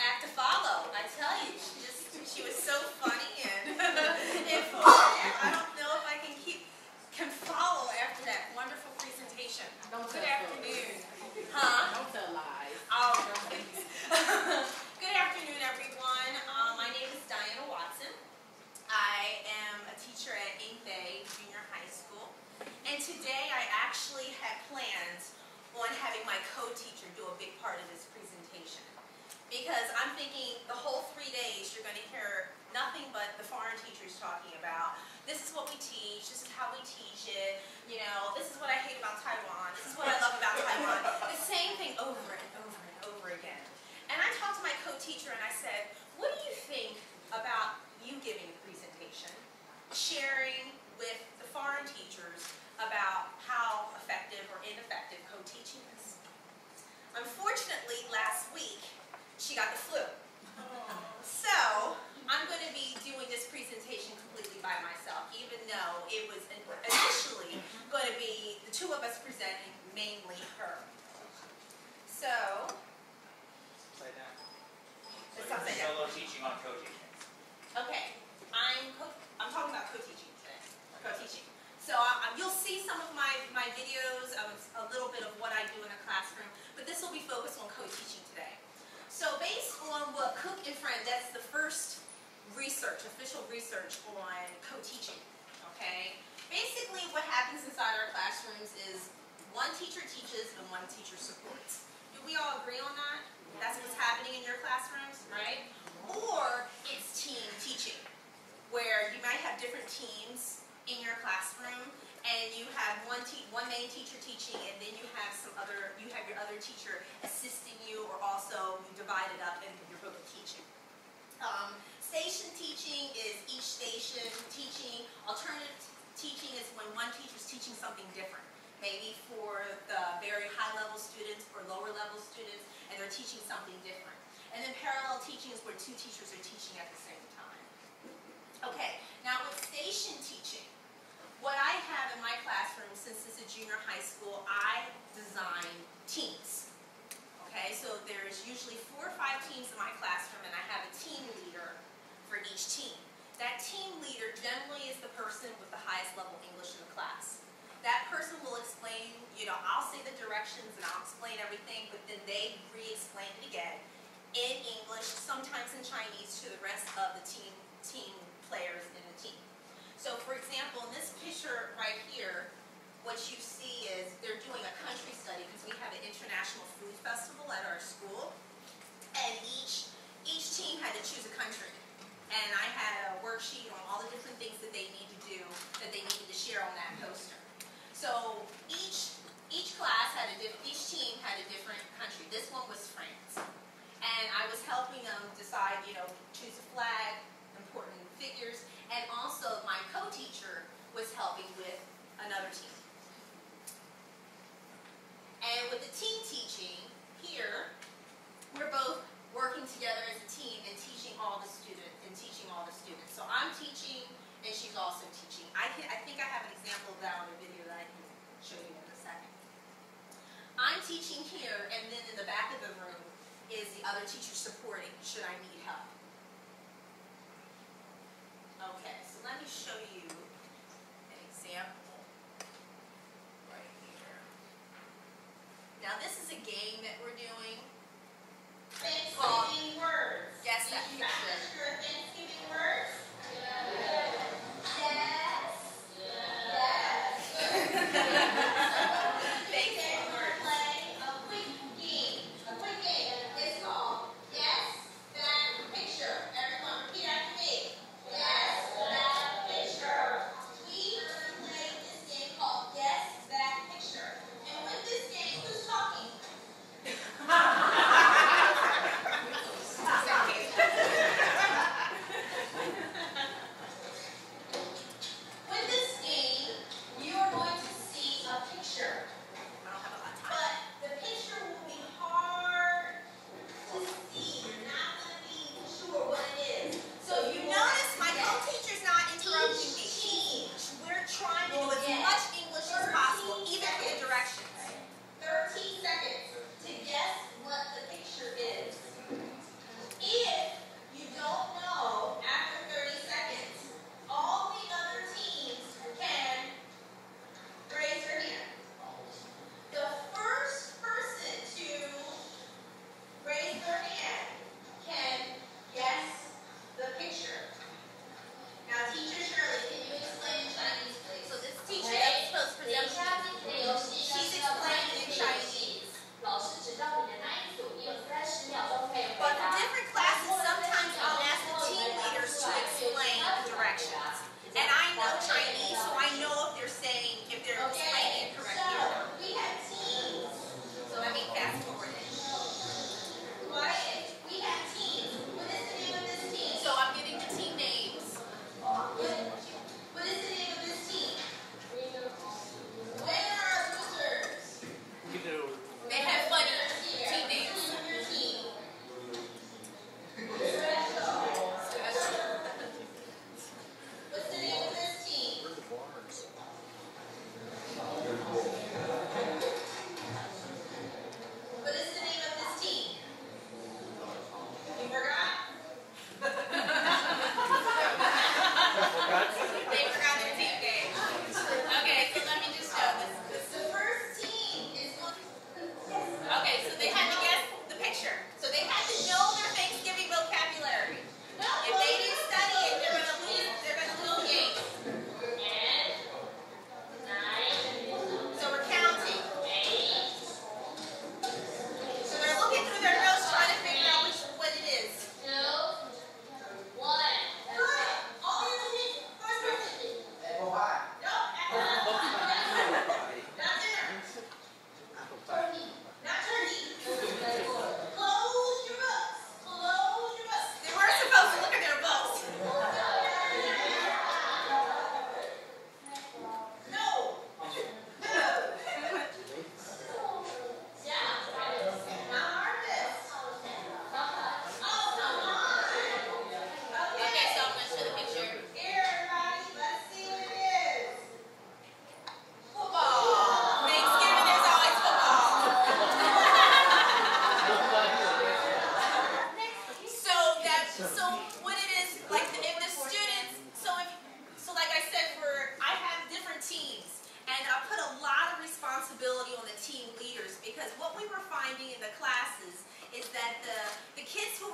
act to follow. I tell you, she was so funny and informative. I don't know if I can follow after that wonderful presentation. Good afternoon. Huh? Don't tell lies. Oh, good afternoon, everyone. My name is Diana Watson. I am a teacher at Ink Bay Junior High School. And today I actually had plans on having my co-teacher do a big part of this presentation. Because I'm thinking the whole 3 days you're going to hear nothing but the foreign teachers talking about, this is what we teach, this is how we teach it, you know, this is what I hate about Taiwan, this is what I love about Taiwan. The same thing over and over and over again. And I talked to my co-teacher and I said, what do you think about you giving a presentation, sharing with the foreign teachers about how effective or ineffective co-teaching is? Unfortunately, last week, she got the flu. So, I'm going to be doing this presentation completely by myself, even though it was initially going to be the two of us presenting, mainly her. So, solo teaching on co-teaching. Okay, I'm talking about co-teaching today. Co-teaching. So you'll see some of my videos of a little bit of what I do in a classroom, but this will be focused on co-teaching today. So based on what Cook and Friend, that's the first research, official research on co-teaching, okay? Basically what happens inside our classrooms is one teacher teaches and one teacher supports. Do we all agree on that? That's what's happening in your classrooms, right? Or it's team teaching, where you might have different teams in your classroom, and you have one main teacher teaching, and then you have your other teacher assisting you, or also you divide it up and you're both teaching. Station teaching is each station teaching. Alternative teaching is when one teacher is teaching something different, maybe for the very high-level students or lower-level students, and they're teaching something different. And then parallel teaching is where two teachers are teaching at the same time. Okay, now with station teaching, what I have in my classroom, since this is junior high school, I design teams. Okay, so there's usually 4 or 5 teams in my classroom, and I have a team leader for each team. That team leader generally is the person with the highest level English in the class. That person will explain, you know, I'll say the directions and I'll explain everything, but then they re-explain it again in English, sometimes in Chinese, to the rest of the team players in the team. So for example, in this picture right here, what you see is they're doing a country study because we have an international food festival at our school, and each team had to choose a country. And I had a worksheet on all the different things that they need to do, that they needed to share on that poster. So each team had a different country. This one was France. And I was helping them decide, you know, choose a flag, important figures, and also my co-teacher was helping with another team. And with the team teaching, here, we're both working together as a team and teaching all the students. So I'm teaching, and she's also teaching. I think I have an example of that on a video that I can show you in a second. I'm teaching here, and then in the back of the room is the other teacher supporting, should I need help. Okay, so let me show you an example right here. Now this is a game that we're doing. Thanksgiving words. Guess that picture. Thanksgiving words. Yes. Thanksgiving words. Play a quick game. It's called Guess That Picture. Everyone repeat after me. Guess that picture. We play this game called Guess That Picture. And with this game, who's talking?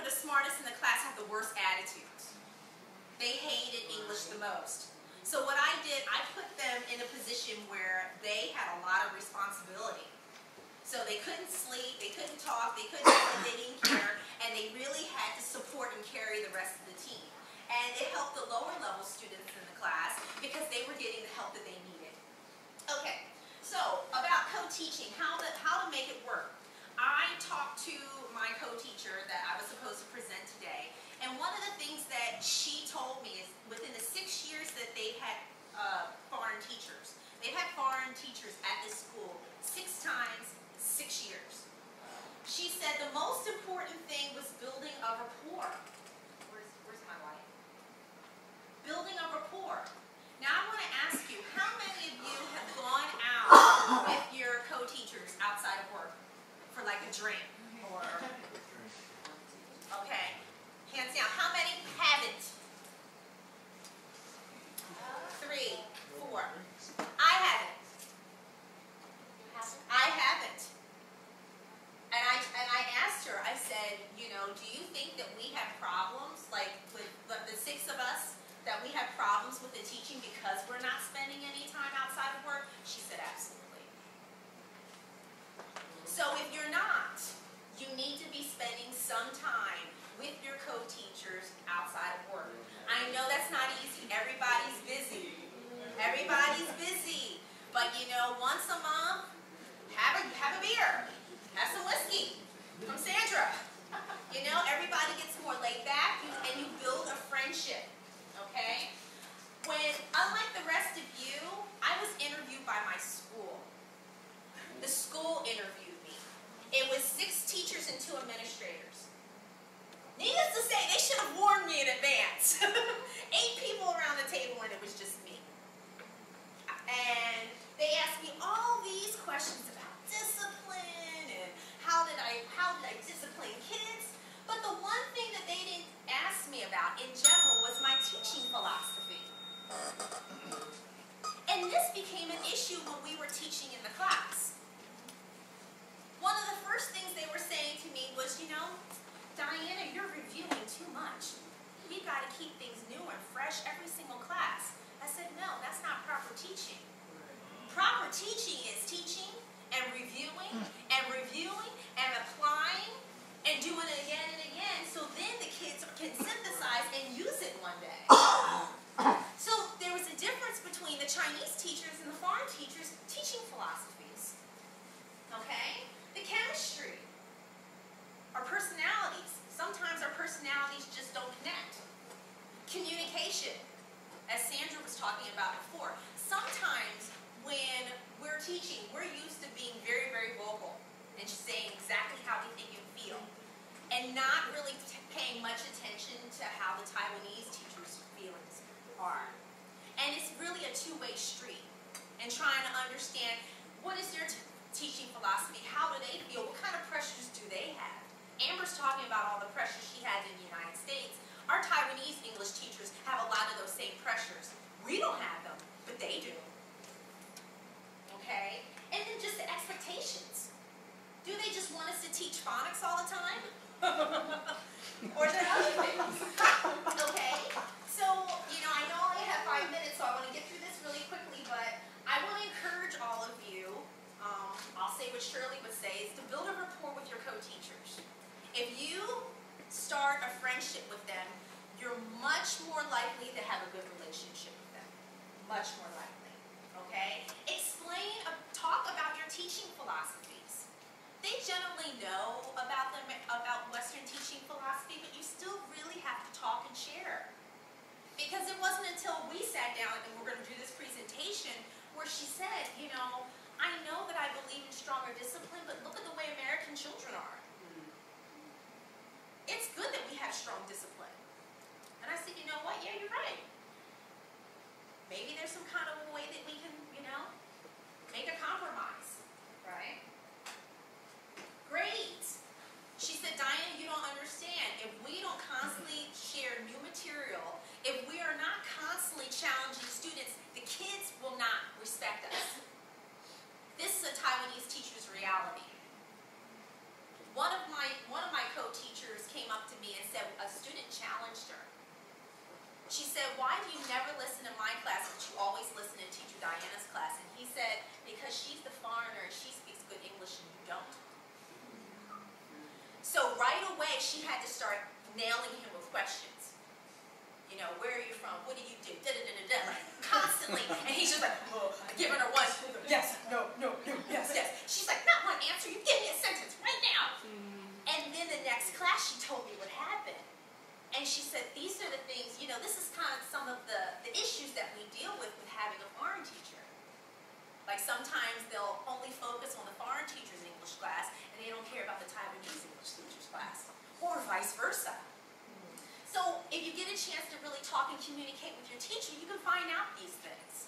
were the smartest in the class had the worst attitudes. They hated English the most. So what I did, I put them in a position where they had a lot of responsibility. So they couldn't sleep, they couldn't talk, they couldn't eat, they didn't care, and they really had to support and carry the rest of the team. And it helped the lower level students in the class because they were getting the help that they needed. Okay, so about co-teaching, how to make it work. I talked to my co-teacher that I was supposed to present today, and one of the things that she told me is within the 6 years that they've had foreign teachers, they've had foreign teachers at this school 6 times, 6 years. She said the most important thing was building a rapport. Where's my light? Building a rapport. Now I want to ask you, how many of you have gone out with your co-teachers outside of work for like a drink or, okay, hands down. How many haven't? 3, 4. I haven't. I haven't. And I asked her, I said, you know, do you think that we have problems, like with the 6 of us, that we have problems with the teaching because we're not spending any time outside of work? She said, absolutely. So if you're not, you need to be spending some time with your co-teachers outside of work. I know that's not easy. Everybody's busy. Everybody's busy. But you know, once a month, have a beer. Have some whiskey from Sandra. You know, everybody gets more laid back and you build a friendship. Okay? When, unlike the rest of you, I was interviewed by my school. The school interviewed me. It was 6 teachers and 2 administrators. Needless to say, they should have warned me in advance. 8 people around the table and it was just me. And they asked me all these questions about discipline and how did I discipline kids. But the one thing that they didn't ask me about in general was my teaching philosophy. And this became an issue when we were teaching in the class. One of the first things they were saying to me was, you know, Diana, you're reviewing too much. We've got to keep things new and fresh every single class. I said, no, that's not proper teaching. Proper teaching is teaching and reviewing and applying and doing it again and again, so then the kids can synthesize and use it one day. So there was a difference between the Chinese teachers and the foreign teachers' teaching philosophies. Okay? The chemistry. Our personalities. Sometimes our personalities just don't connect. Communication. As Sandra was talking about before, sometimes when we're teaching, we're used to being very, very vocal and just saying exactly how we think and feel, and not really paying much attention to how the Taiwanese teachers' feelings are. And it's really a two-way street, and trying to understand what is their teaching philosophy, how do they feel, what kind of pressures do they have. Amber's talking about all the pressures she has in the United States. Our Taiwanese English teachers have a lot of those same pressures. We don't have them, but they do. Okay? And then just the expectations. Do they just want us to teach phonics all the time? Or is there other things? Okay? So, you know, I know I only have 5 minutes, so I want to get through this really quickly, but I want to encourage all of you, I'll say what Shirley would say, is to build a rapport with your co-teachers. If you start a friendship with them, you're much more likely to have a good relationship with them. Much more likely. Okay? Talk about your teaching philosophies. They generally know about Western teaching philosophy, but you still really have to talk and share. Because it wasn't until we sat down and we're going to do this presentation where she said, you know, I know that I believe in stronger discipline, but look at the way American children are. It's good that we have strong discipline. And I said, you know what? Yeah, you're right. Maybe there's some kind of a way that we can, you know, make a compromise, right? Grades. She said, Diana, you don't understand. If we don't constantly share new material, if we are not constantly challenging students, the kids will not respect us. This is a Taiwanese teacher's reality. One of my co-teachers came up to me and said a student challenged her. She said, why do you never listen to my class, but you always listen to Teacher Diana's class? And he said, because she's the foreigner and she speaks good English and you don't. So right away, she had to start nailing him with questions. You know, where are you from? What do you do? Da-da-da-da-da, like constantly. And he's just like, oh, giving her one, yes, no, no, no, yes, yes. She's like, not one answer, you give me a sentence right now. And then the next class, she told me what happened. And she said, these are the things, you know, this is kind of some of the issues that we deal with having a foreign teacher. Like sometimes they'll only focus on the foreign teacher's English class, and they don't care about the Taiwanese English teacher's class, or vice versa. So if you get a chance to really talk and communicate with your teacher, you can find out these things.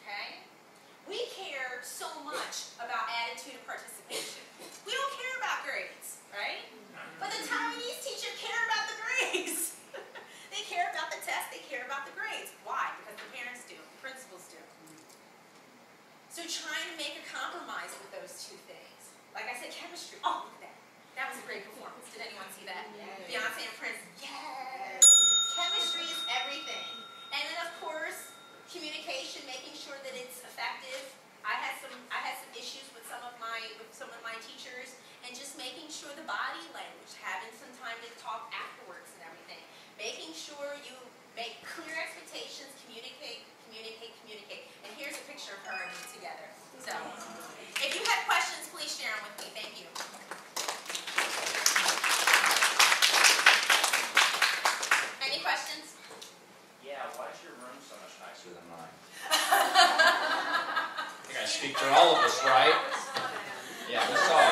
Okay? We care so much about attitude and participation. We don't care about grades, right? But the Taiwanese teacher care about the grades. They care about the test, they care about the grades. Why? Because the parents do, the principals do. So trying to make a compromise with those two things. Like I said, chemistry, oh, look at that. That was a great performance. Did anyone see that? Yes. Beyonce and Prince, yes. Chemistry is everything. And then of course, communication, making sure that it's effective. I had some issues with some of my teachers, and just making sure the body language, having some time to talk afterwards and everything. Making sure you make clear expectations, communicate, communicate, communicate. And here's a picture of her and me together. So, if you have questions, please share them with me. Thank you. Any questions? Yeah, why is your room so much nicer than mine? I gotta speak for all of us, right? Yeah, let's all